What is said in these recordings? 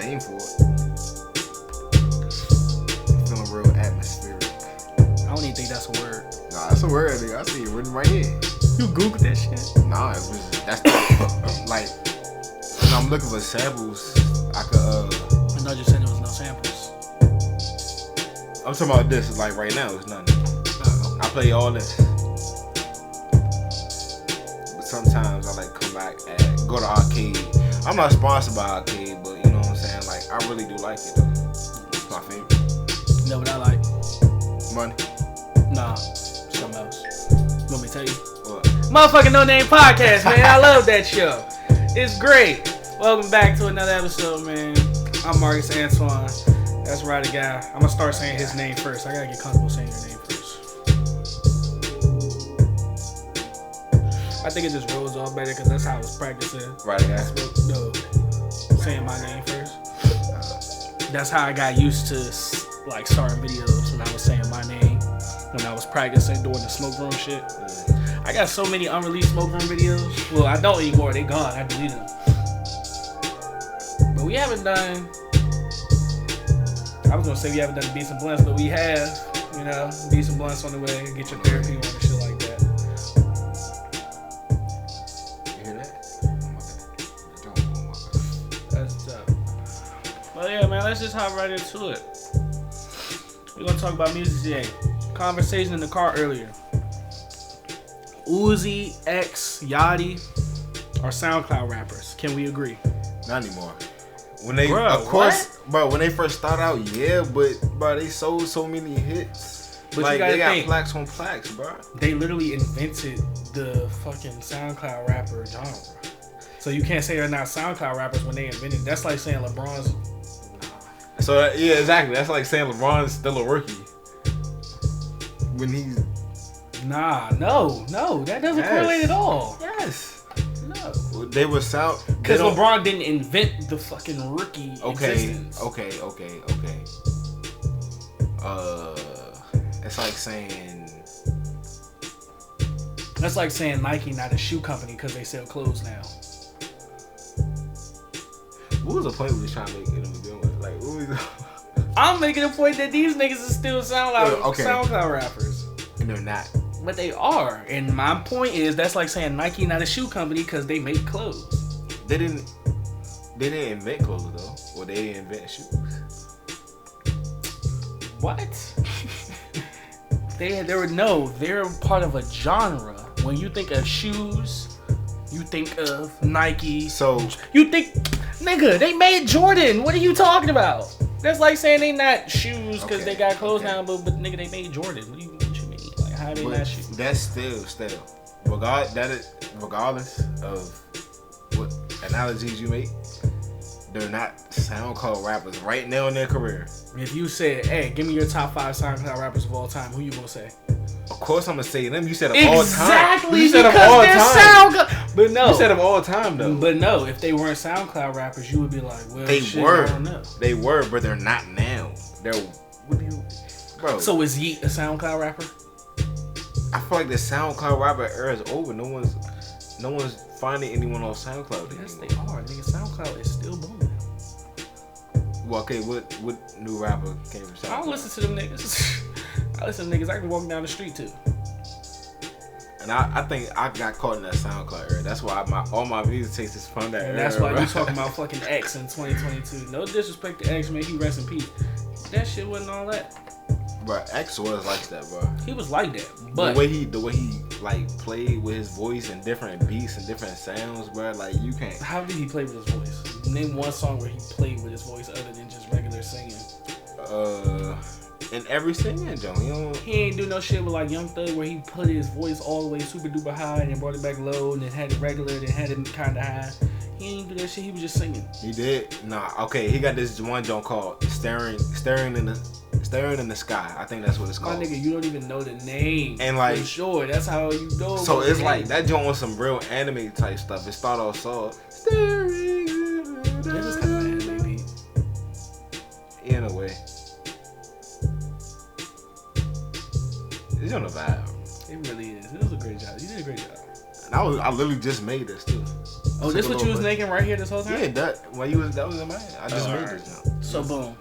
name for it. Feeling real atmospheric. I don't even think that's a word. Nah, that's a word, nigga. I see it written right here. You Googled that shit? Nah, that's the, like, when I'm looking for samples, I could, I know you said there was no samples. I'm talking about this, like right now, it's nothing. I play all this. But sometimes I like come back and go to arcade. I'm not sponsored by arcade, but you know what I'm saying? Like, I really do like it though. It's my favorite. You know what I like? Money. Nah, something else. Want me to tell you? What? Motherfucking No Name Podcast, man. I love that show. It's great. Welcome back to another episode, man. I'm Marcus Antoine. That's RyDaGuy. I'm gonna start saying his name first. I gotta get comfortable saying your name first. I think it just rolls off better because that's how I was practicing. RyDaGuy. No, saying my name first. That's how I got used to like starting videos when I was saying my name. When I was practicing doing the smoke room shit. I got so many unreleased smoke room videos. Well, I don't anymore. They gone. I deleted them. But we haven't done. I was gonna say we haven't done Beats and Blunts, but we have. You know, Beats and Blunts on the way. Get your therapy on and shit like that. You hear that? That's tough. Well, yeah, man. Let's just hop right into it. We're gonna talk about music today. Conversation in the car earlier. Uzi, X, Yachty are SoundCloud rappers. Can we agree? Not anymore. When they, of course, bro. When they first started out, yeah, but bro, they sold so many hits. But like you gotta they got think, plaques on plaques, bro. They literally invented the fucking SoundCloud rapper genre. So you can't say they're not SoundCloud rappers when they invented. That's like saying LeBron's. So yeah, exactly. That's like saying LeBron's still a rookie. When he's no, that doesn't correlate at all. Yes. No. They were sound because LeBron didn't invent the fucking rookie existence. Okay. It's like saying that's like saying Nike not a shoe company because they sell clothes now. What was the point we was trying to make in the beginning? Like, what was I'm making a point that these niggas are still SoundCloud rappers. And they're not. But they are. And my point is that's like saying Nike not a shoe company because they make clothes. They didn't invent clothes though. Or they didn't invent shoes. What? They're part of a genre. When you think of shoes, you think of Nike. So you think, nigga, they made Jordan. What are you talking about? That's like saying they not shoes because they got clothes now, but nigga, they made Jordan. What you mean? Like, how they not shoes? That's still. Regardless of what analogies you make, they're not SoundCloud rappers right now in their career. If you said, hey, give me your top 5 SoundCloud rappers of all time, who you gonna say? Of course I'm gonna say them. You said of exactly, all time. You said of all time. But no. You said of all time though. But no, if they weren't SoundCloud rappers, you would be like, well, they shit, were. I don't know. They were, but they're not now. Bro. So is Yeet a SoundCloud rapper? I feel like the SoundCloud rapper era is over. No one's finding anyone on SoundCloud anymore. Yes, they are. Nigga, SoundCloud is still booming. Well, okay, what new rapper came from SoundCloud? I don't listen to them niggas. I listen to niggas I can walk down the street to. And I think I got caught in that SoundCloud era. That's why all my music takes is from that era. And that's why you talking about fucking X in 2022. No disrespect to X, man. He rest in peace. That shit wasn't all that. Bro, X was like that, bro. He was like that, but the way he like played with his voice and different beats and different sounds, bro. Like you can't. How did he play with his voice? Name one song where he played with his voice other than just regular singing. In every singing, Joe. He ain't do no shit with like Young Thug where he put his voice all the way super duper high and then brought it back low and then had it regular and then had it kind of high. He ain't do that shit. He was just singing. He did. Nah. Okay. He got this one joint called staring in the sky. I think that's what it's called. My nigga, you don't even know the name. And like, for sure, that's how you know. So it's like that joint was some real anime type stuff. It started off soft. Staring. This is kind of anime beat. In a way. It's on the vibe. It really is. It was a great job. You did a great job. And I literally just made this too. Oh, this what you was making right here this whole time? Yeah, that was in my head. I just made this now. So boom.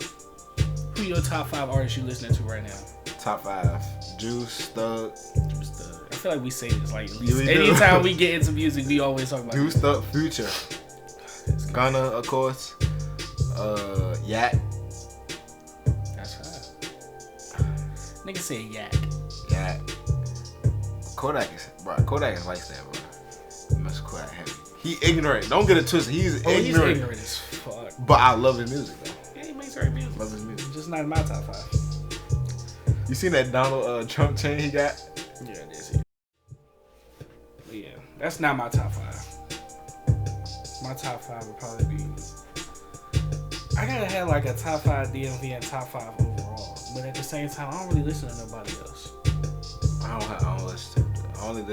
Who your top 5 artists you listening to right now? Top 5. Juice, Thug. I feel like we say this like at least anytime we get into music, we always talk about Juice, Thug, Future. Gunna, of course. Yak. That's right. Nigga said Yak. Yak. Kodak is like that, bro. Must Kodak heavy. He ignorant. Don't get it twisted. He's ignorant. He's ignorant as fuck. But I love his music though. Yeah, he makes great music. Love his music. Just not in my top 5. You seen that Donald Trump chain he got? Yeah, I did see. Yeah, that's not my top 5. My top 5 would probably be. I gotta have like a top 5 DMV and top 5 overall, but at the same time, I don't really listen to nobody else. I don't listen to. I only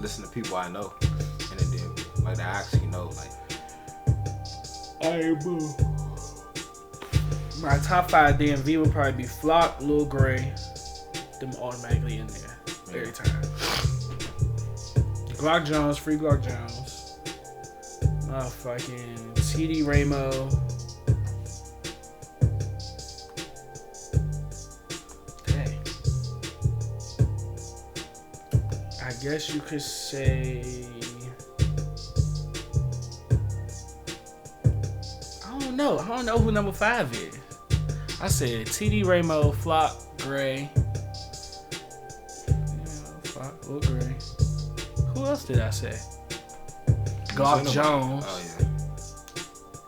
listen to people I know in the DMV, like that I actually know. Like, Alright, boo. My top 5 DMV would probably be Flock, Lil Gray, them automatically in there every time. Glock Jones, Free Glock Jones, motherfucking TD Ramo. Dang. I guess you could say. I don't know who number 5 is. I said TD Ramo, Flock, Gray. Flock, Lil Gray. Who else did I say? Glock Jones. Oh yeah.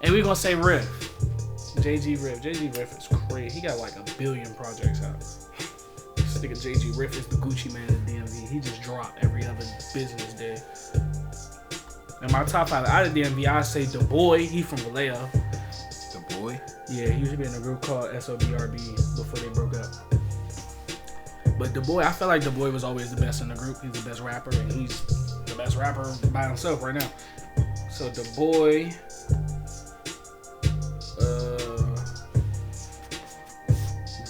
And we gonna say Riff. JG Riff. JG Riff is crazy. He got like 1 billion projects out. This nigga JG Riff is the Gucci man of the DMV. He just dropped every other business day. And my top 5 out of DMV, I say Da Boy. He from Vallejo. Da Boy? Yeah, he used to be in a group called SOBRB before they broke up. But Da Boy, I feel like Da Boy was always the best in the group. He's the best rapper, and he's the best rapper by himself right now. So Da Boy,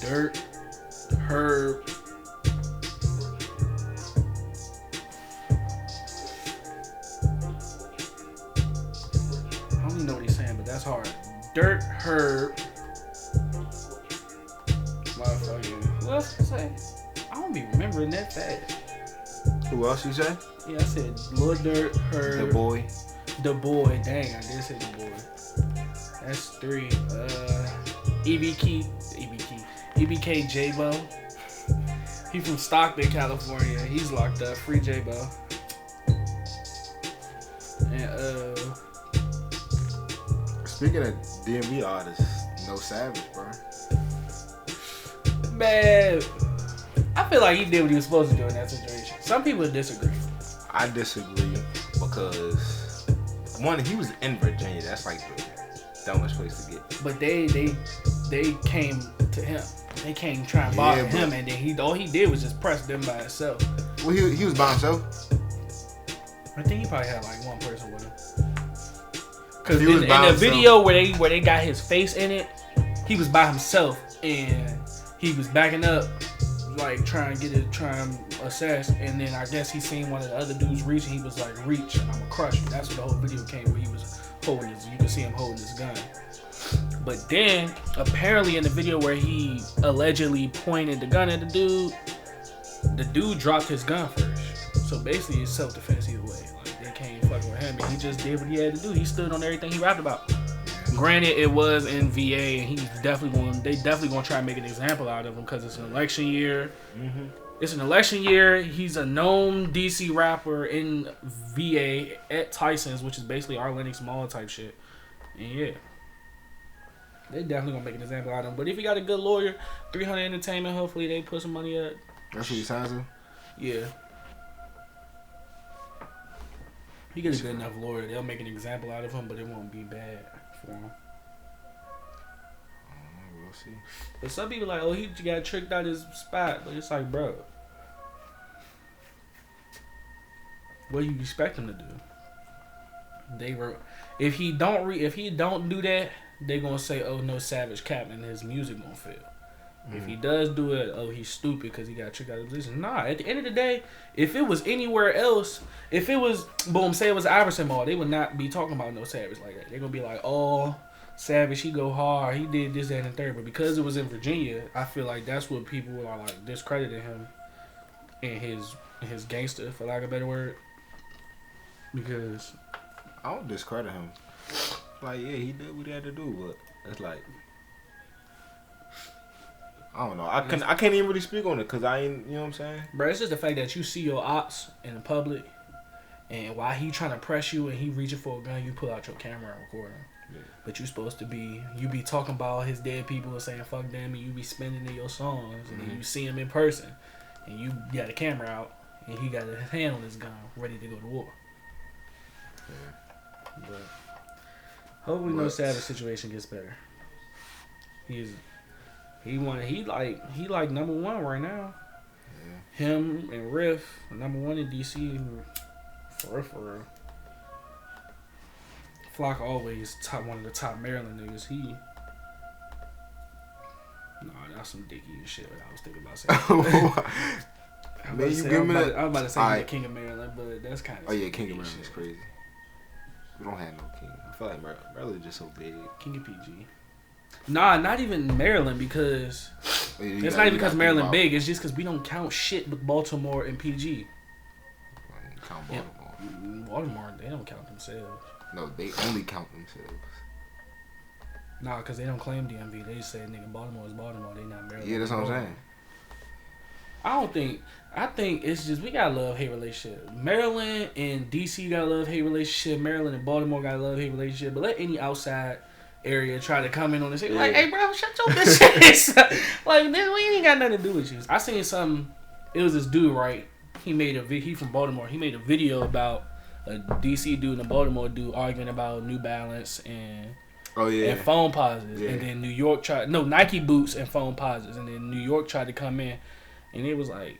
Dirt, Herb, I don't even know what he's saying, but that's hard. Dirt, Herb, motherfucking. Who else did I say? I don't be remembering that fast. Who else you say? Yeah, I said Lil Dirt, Herb, Da Boy. Da Boy. Dang, I did say Da Boy. That's 3. EBK J-Bo. He from Stockton, California. He's locked up. Free J-Bo. And Speaking of DMV artists, No Savage, bro. man, I feel like he did what he was supposed to do in that situation. Some people disagree. I disagree because one, he was in Virginia. That's like the dumbest place to get. But they came to him. They came trying to bother him, and then all he did was just press them by himself. Well, he was by himself. I think he probably had like one person with him. Cause He in was by the himself. video where they got his face in it, he was by himself and he was backing up, like trying to assess. And then I guess he seen one of the other dudes reach, and he was like, "Reach, and I'm gonna crush you." That's what the whole video came, where he was holding his. You can see him holding his gun. But then apparently in the video where he allegedly pointed the gun at the dude dropped his gun first. So basically it's self-defense either way. Like they can't fucking with him, and he just did what he had to do. He stood on everything he rapped about. Granted, it was in VA, and they definitely gonna try and make an example out of him because it's an election year. Mm-hmm. It's an election year. He's a known DC rapper in VA at Tyson's, which is basically our Lenox Mall type shit. And yeah, they definitely gonna make an example out of him. But if he got a good lawyer, 300 Entertainment, hopefully they put some money up. That's what he signs to? Yeah. He gets a good enough lawyer, they'll make an example out of him, but it won't be bad for him. We'll see. But some people like, oh, he got tricked out his spot. But it's like, bro, what do you expect him to do? If he don't do that, they gonna say, oh, No Savage cap and his music gonna fail. If he does do it, oh, he's stupid because he got tricked out of the position. Nah, at the end of the day, if it was anywhere else, if it was, boom, say it was Iverson Mall, they would not be talking about no Savage like that. They're going to be like, oh, Savage, he go hard, he did this, that, and the third. But because it was in Virginia, I feel like that's what people are like discrediting him and his gangster, for lack of a better word. Because I don't discredit him. Like, yeah, he did what he had to do, but it's like, I don't know. I can't even really speak on it because I ain't, you know what I'm saying? Bro, it's just the fact that you see your ops in the public, and while he trying to press you and he reaching for a gun, you pull out your camera and record him. Yeah. But you supposed to be, you be talking about his dead people and saying fuck them, and you be spinning in your songs, and then you see him in person, and you got a camera out, and he got his hand on his gun, ready to go to war. Yeah. But hopefully, no Savage situation gets better. He like number one right now. Yeah. Him and Riff, number one in DC. For real. Flock always one of the top Maryland niggas. That's some dicky and shit. I was thinking about saying. I was about to say the King of Maryland, but that's kind of. Oh yeah, King of Maryland is crazy. We don't have no king. I feel like Maryland is just so big. King of PG. Nah, not even Maryland because it's not even because Maryland big. It's just because we don't count shit with Baltimore and PG. Count Baltimore. Yeah. Baltimore, they don't count themselves. No, they only count themselves. Nah, because they don't claim DMV. They just say, nigga, Baltimore is Baltimore. They not Maryland. Yeah, that's what I'm saying. I think it's just we got a love-hate relationship. Maryland and DC got a love-hate relationship. Maryland and Baltimore got a love-hate relationship. But let any outside area try to come in on this. Yeah. Like, hey, bro, shut your bitch ass. Like, we ain't got nothing to do with you. I seen something. It was this dude, right? He from Baltimore. He made a video about a DC dude and a Baltimore dude arguing about New Balance and and phone pauses. Yeah. And then New York Nike boots and phone pauses. And then New York tried to come in, and it was like,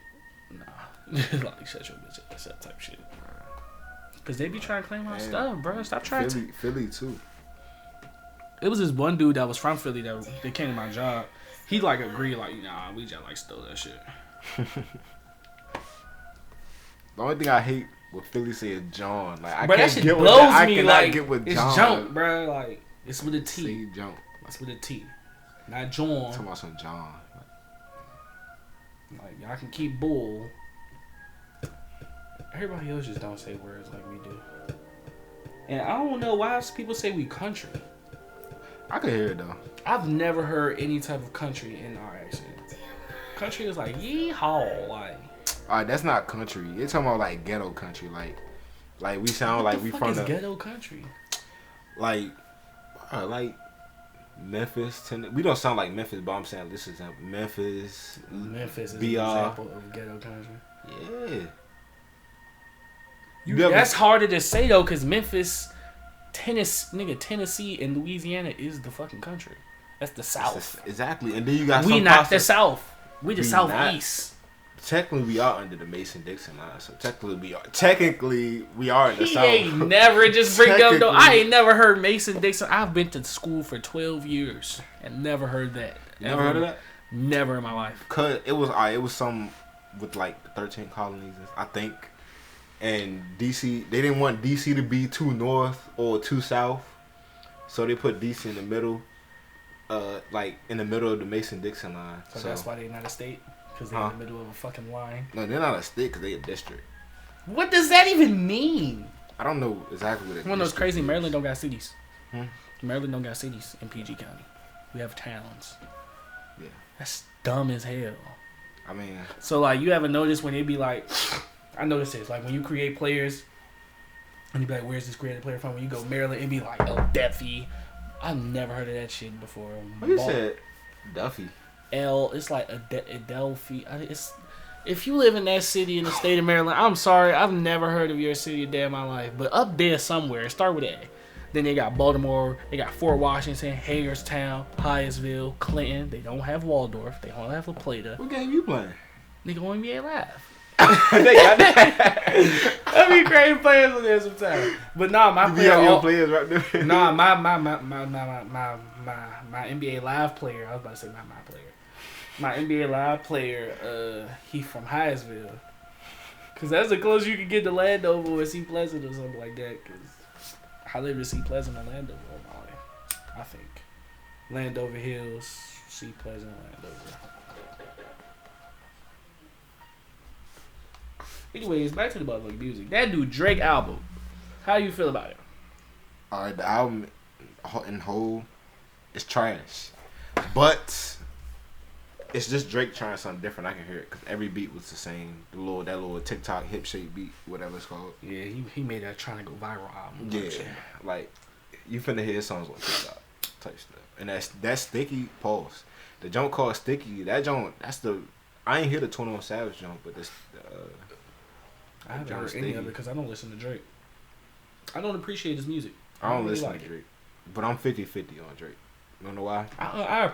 nah, like shut your bitch ass up type shit. Cause they be trying to claim our stuff, bro. Stop trying to. Philly too. It was this one dude that was from Philly that came to my job. He like agreed, like, nah, we just like stole that shit. The only thing I hate with Philly say is John. Like, I bro, can't that shit get with blows that. I me. cannot Like, get with it's John. junk, bro. Like, it's with a T. Say junk. It's with a T, not John. Talking about some John. Like, y'all can keep bull. Everybody else just don't say words like we do. And I don't know why people say we country. I can hear it though. I've never heard any type of country in our accent. Country is like yeehaw, like. Alright, that's not country. You're talking about like ghetto country, like we sound like we from the ghetto country. Like Memphis, Tennessee. We don't sound like Memphis, but I'm saying this is Memphis. Memphis is an example of ghetto country. Yeah. That's harder to say though, cause Memphis, Tennessee and Louisiana is the fucking country. That's the South. Exactly, and then you got we not the South. We the Southeast. Technically, we are under the Mason-Dixon line, so technically we are in the South. Ain't never just bring up though. I ain't never heard Mason-Dixon. I've been to school for 12 years and never heard that. You never heard of that? Never in my life. Cause it was some with like the 13 colonies, I think, and DC. They didn't want DC to be too north or too south, so they put DC in the middle, like in the middle of the Mason-Dixon line. So that's why they're not a state. Because they're in the middle of a fucking line. No, they're not a state because they're a district. What does that even mean? I don't know exactly what it is. One of those crazy Maryland don't got cities. Maryland don't got cities in PG County. We have towns. Yeah. That's dumb as hell. I mean. So, like, you ever notice when they be like, I notice this, like, when you create players, and you be like, where's this created player from? When you go Maryland, it be like, oh, Duffy. I've never heard of that shit before. What you said? Duffy. It's like Adelphi. If you live in that city in the state of Maryland, I'm sorry, I've never heard of your city a day in my life. But up there somewhere, start with A. Then they got Baltimore, they got Fort Washington, Hagerstown, Hyattsville, Clinton. They don't have Waldorf. They don't have La Plata. What game you playing? Nigga on NBA Live. That'd be great players on there sometimes. But nah, my players right there. Nah, my NBA Live player. I was about to say my player. My NBA Live player, he from Hyattsville. Cause that's the closest you can get to Landover or Sea Pleasant or something like that. Cause I live in Sea Pleasant and Landover, I think. Landover Hills, Sea Pleasant, Landover. Anyways, back to the motherfucking music. That dude Drake album. How you feel about it? Alright, the album in whole is trash, but it's just Drake trying something different. I can hear it because every beat was the same. That little TikTok hip shape beat, whatever it's called. Yeah, he made that trying to go viral album. Yeah, like you finna hear songs on TikTok type stuff, and that's Sticky. Pause. The junk called Sticky. That junk. That's the. I ain't hear the 21 Savage junk, but this. I haven't heard any of it because I don't listen to Drake. I don't appreciate his music. I don't listen to Drake, but I'm 50-50 on Drake. You know why? I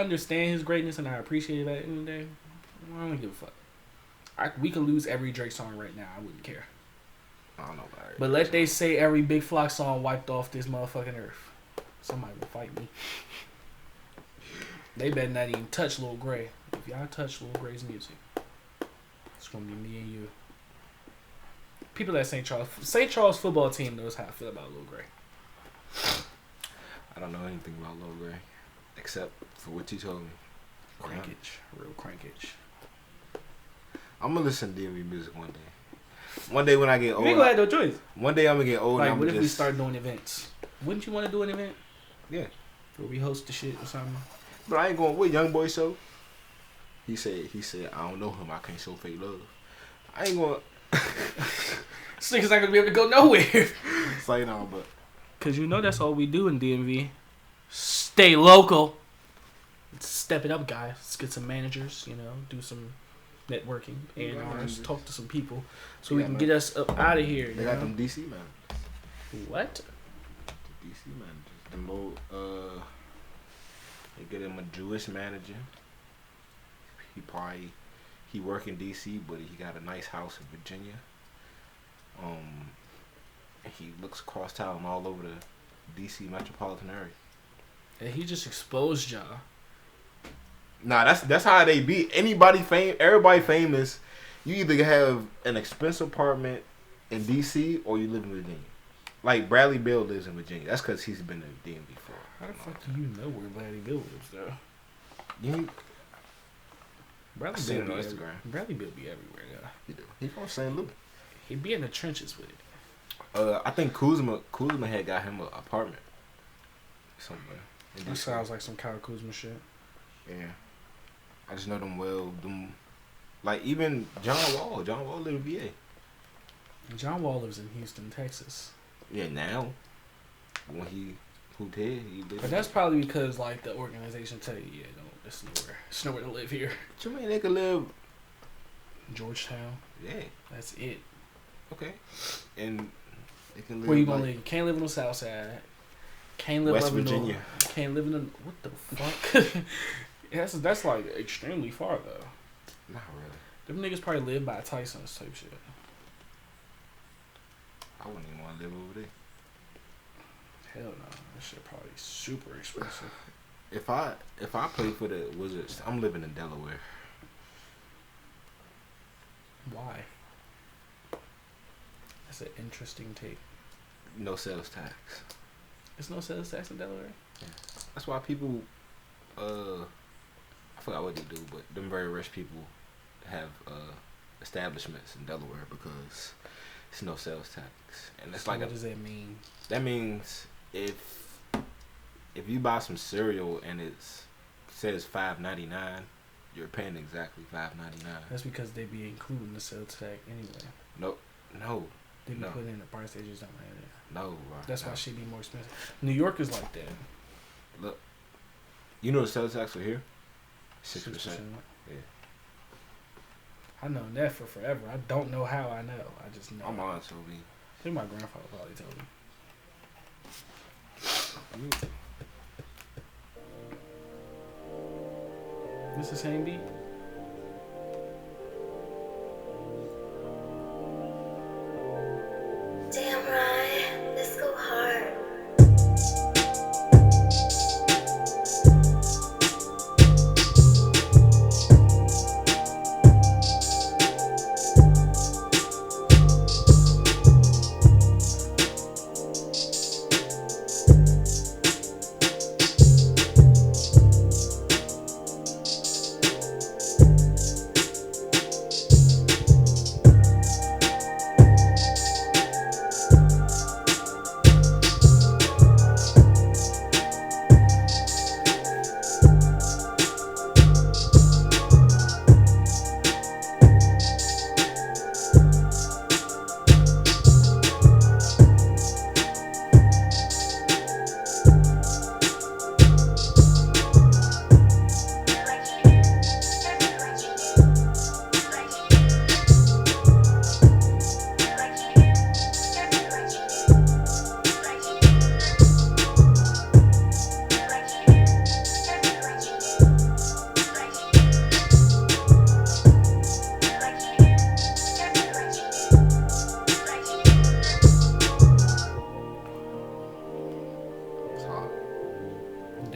understand his greatness and I appreciate it at the end of the day. I don't give a fuck. We could lose every Drake song right now. I wouldn't care. I don't know about it. But let they say every Big Flock song wiped off this motherfucking earth. Somebody will fight me. They better not even touch Lil Gray. If y'all touch Lil Gray's music, it's gonna be me and you. People at St. Charles football team knows how I feel about Lil Gray. I don't know anything about Lil Gray except for what you told me. Crankage, real crankage. I'm gonna listen to DMV music one day. One day when I get old, we ain't gonna have no choice. One day I'm gonna get old. Like, and what if we start doing events? Wouldn't you want to do an event? Yeah. Where we host the shit or something? But I ain't going. What Young Boy show? He said. I don't know him. I can't show fake love. I ain't going. This nigga's not gonna be able to go nowhere. It's like no, but. Cause you know that's all we do in DMV. Stay local. Let's step it up, guys. Let's get some managers. Do some networking and talk to some people so we can get us up out of here. They got them DC managers. What? The DC managers. Them little, they get him a Jewish manager. He work in DC, but he got a nice house in Virginia. He looks across town all over the DC metropolitan area. And he just exposed y'all. Nah, that's how they be. Everybody famous. You either have an expensive apartment in DC or you live in Virginia. Like Bradley Bill lives in Virginia. That's because he's been in DMV before. How the fuck do you know where Bradley Bill lives, though? Bradley Bill be on Instagram. Bradley Bill be everywhere, though. He do. He from St. Louis. He be in the trenches with it. I think Kuzma had got him an apartment somewhere. That sounds like some Kyle Kuzma shit. Yeah. I just know them well. Like even John Wall. John Wall live in VA. John Wall lives in Houston, Texas. Yeah, now. When he hooped here, he lived. But that's probably because like the organization tell you, it's nowhere to live here. What you mean they could live? Georgetown. Yeah. That's it. Okay. And they can live. Where you gonna live? You can't live on the South Side. Can't live West up in Virginia. Can't live in the what the fuck? That's like extremely far though. Not really. Them niggas probably live by Tyson's type shit. I wouldn't even want to live over there. Hell no, that shit probably super expensive. If I play for the Wizards, I'm living in Delaware. Why? That's an interesting take. No sales tax. There's no sales tax in Delaware? Yeah. That's why people, I forgot what they do, but them very rich people have establishments in Delaware because it's no sales tax. And it's so like what does that mean? That means if you buy some cereal and it says $5.99, you're paying exactly $5.99. That's because they be including the sales tax anyway. No. They be putting in the price, they just don't have it. No, bro. That's why she be more expensive. New York is like that. Look, you know the sales tax for here? 6%. Yeah. I know that for forever. I don't know how I know. I just know. My mom told me. I think my grandfather probably told me. This the same beat? Damn right, let's go hard.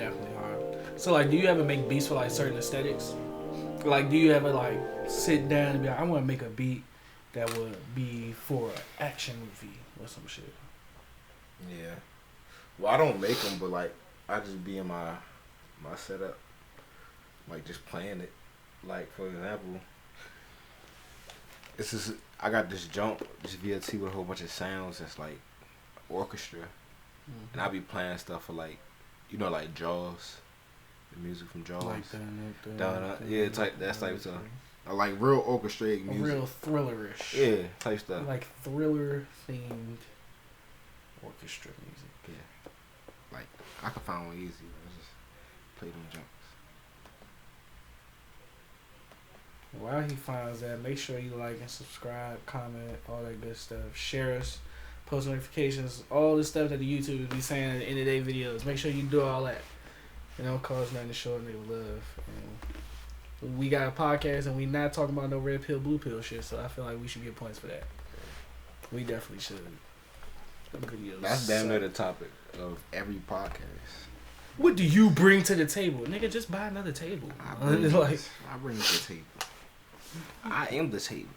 definitely hard. So like, do you ever make beats for like certain aesthetics? Like, do you ever like sit down and be like, I want to make a beat that would be for an action movie or some shit? Yeah. Well, I don't make them, but like I just be in my setup, like just playing it. Like for example, this is I got this VLT with a whole bunch of sounds that's like orchestra, and I be playing stuff for like, like Jaws, the music from Jaws. Like yeah, that's type stuff. I like real orchestrated music. Real thrillerish. Yeah, type stuff. Like thriller themed orchestra music. Yeah. Like I can find one easy. I just play them jumps. While he finds that, make sure you like and subscribe, comment, all that good stuff. Share us, post notifications, all the stuff that the YouTube be saying at the end of their videos. Make sure you do all that. It don't cost nothing to show a nigga love. And we got a podcast and we not talking about no red pill, blue pill shit, so I feel like we should get points for that. We definitely should. Them videos That's damn near the topic of every podcast. What do you bring to the table? Nigga, just buy another table. I bring it to the table. I am the table.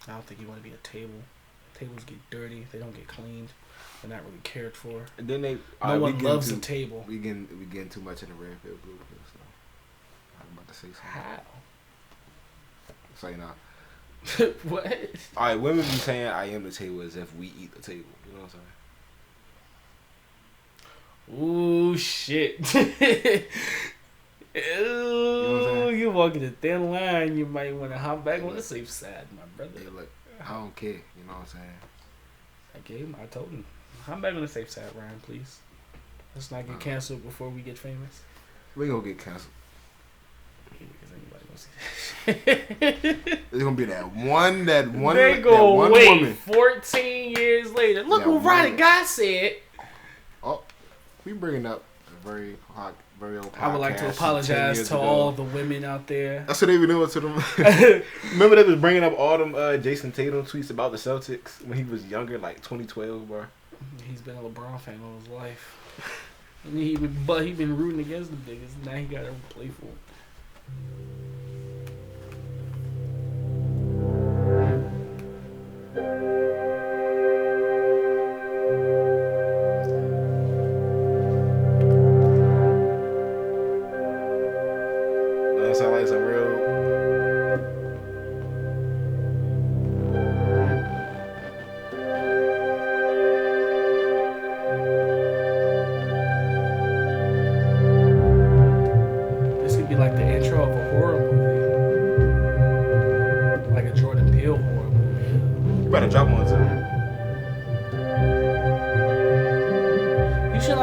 I don't think you want to be a table. Tables get dirty. They don't get cleaned. They're not really cared for. And then no one loves a table. We getting too much in the red pill, blue pill stuff. I'm about to say something. How? Say now. What? Alright, women be saying I am the table as if we eat the table. You know what I'm saying? Ooh, shit. Ooh, you walking a thin line. You might want to hop back on the safe side, my brother. Hey, look, I don't care. You know what I'm saying? I told him. Hop back on the safe side, Ryan, please. Let's not get canceled before we get famous. We gonna get canceled. Because anybody gonna see that. It's gonna be that one. They go wait woman. 14 years later. Look what RyDaGuy said. Oh, we bringing up a very hot. I would like to apologize to all the women out there. That's what they be doing to them. Remember they was bringing up all them Jason Tatum tweets about the Celtics when he was younger, like 2012, bro. He's been a LeBron fan all his life. He been rooting against the niggas. Now he got to play for him.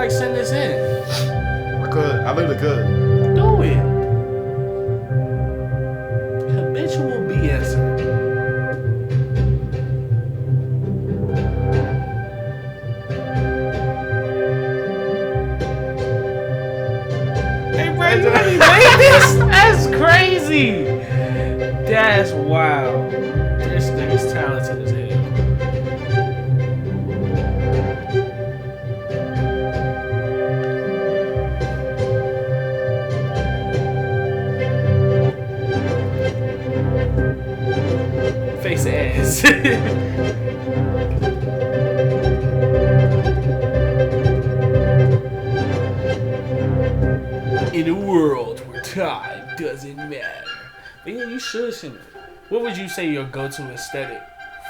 Send this in. I literally could. Do it. Habitual BS. Hey, bro, you really made this? That's crazy. That's wild. This nigga's talented as hell. Face ass. In a world where time doesn't matter. But yeah, you should send it. What would you say your go-to aesthetic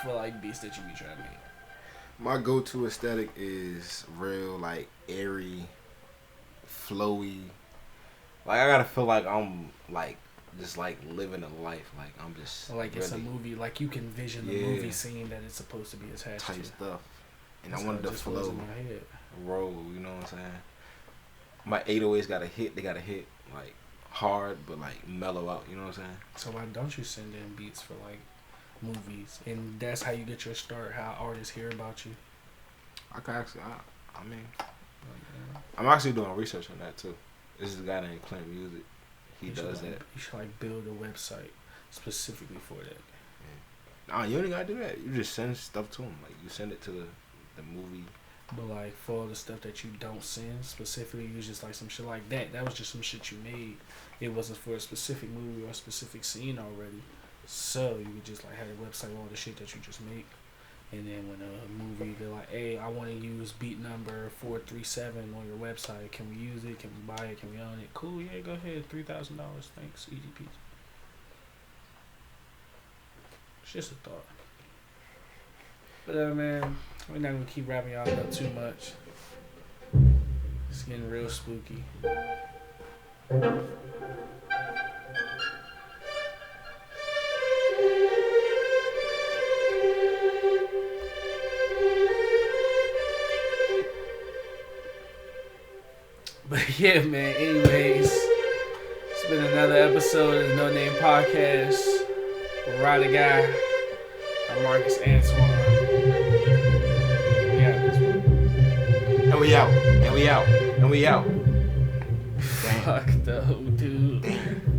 for like beats that you be trying to make? My go-to aesthetic is real like airy, flowy. Like I gotta feel like I'm like just like living a life, like I'm just like really, it's a movie, like you can vision the movie scene that it's supposed to be attached type to. Stuff. And I wanted to flow, in my head. roll. You know what I'm saying? My 808s gotta hit. They gotta hit like hard, but like mellow out. You know what I'm saying? So why don't you send in beats for like movies? And that's how you get your start. How artists hear about you. I can actually. I mean, I'm actually doing research on that too. This is a guy named Clint Music. He does that. You should like build a website specifically for that. Yeah. Nah, you only gotta do that. You just send stuff to him. Like you send it to the movie. But like for all the stuff that you don't send, specifically use just like some shit like that. That was just some shit you made. It wasn't for a specific movie or a specific scene already. So you could just like have a website with all the shit that you just make. And then when a movie, they're like, hey, I want to use beat number 437 on your website. Can we use it? Can we buy it? Can we own it? Cool, yeah, go ahead. $3,000. Thanks. Easy peasy. It's just a thought. But man, we're not going to keep wrapping y'all up too much. It's getting real spooky. But yeah, man, anyways, it's been another episode of the No Name Podcast with RyDaGuy. I'm Marcus Antoine. We out this one. And we out. And we out. And we out. Fuck though, dude. Damn.